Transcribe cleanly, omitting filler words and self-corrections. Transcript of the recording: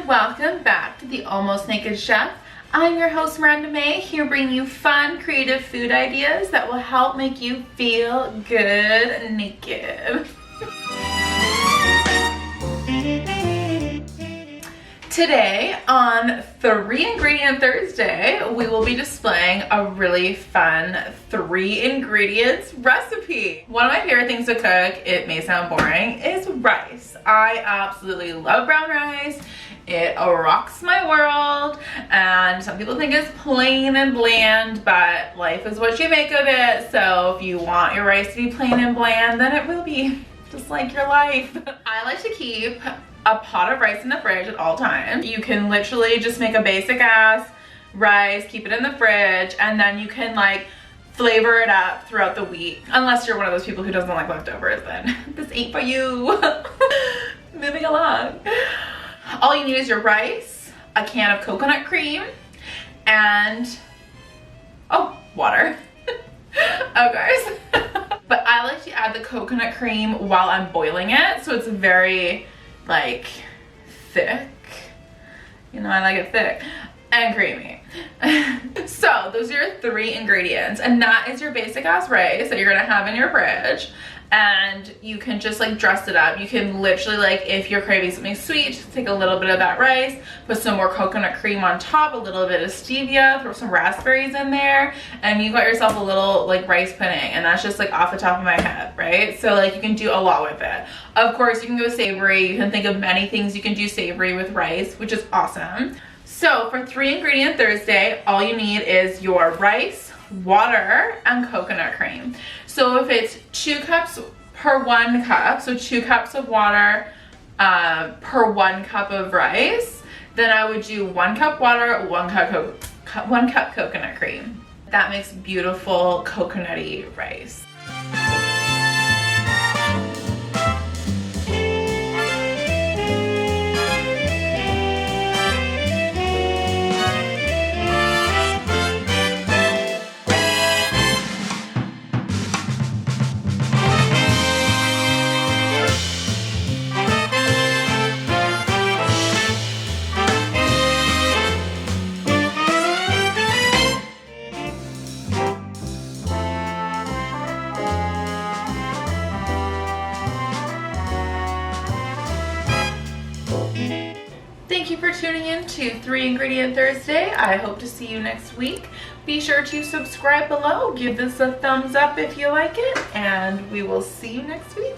and welcome back to the Almost Naked Chef. I'm your host Miranda May, here bringing you fun, creative food ideas that will help make you feel good naked. Today on 3 Ingredient Thursday, we will be displaying a really fun 3 ingredients recipe. One of my favorite things to cook, it may sound boring, is rice. I absolutely love brown rice. It rocks my world, and some people think it's plain and bland, but life is what you make of it. So if you want your rice to be plain and bland, then it will be just like your life. I like to keep a pot of rice in the fridge at all times. You can literally just make a basic ass rice, keep it in the fridge, and then you can like flavor it up throughout the week. Unless you're one of those people who doesn't like leftovers, then this ain't for you. Moving along. All you need is your rice, a can of coconut cream, and water. Of course. But I like to add the coconut cream while I'm boiling it, so it's very like thick. You know, I like it thick and creamy. So those are your 3 ingredients, and that is your basic ass rice that you're gonna have in your fridge. And you can just like dress it up. You can literally, like, if you're craving something sweet, just take a little bit of that rice, put some more coconut cream on top, a little bit of stevia, throw some raspberries in there, and you got yourself a little like rice pudding. And that's just like off the top of my head, right? So like you can do a lot with it. Of course, you can go savory. You can think of many things you can do savory with rice, which is awesome. So for 3 Ingredient Thursday, all you need is your rice, water, and coconut cream. So if it's 2 cups per 1 cup, so 2 cups of water per 1 cup of rice, then I would do 1 cup water, 1 cup coconut cream. That makes beautiful coconutty rice. Thank you for tuning in to 3 Ingredient Thursday. I hope to see you next week. Be sure to subscribe below, give this a thumbs up if you like it, and we will see you next week.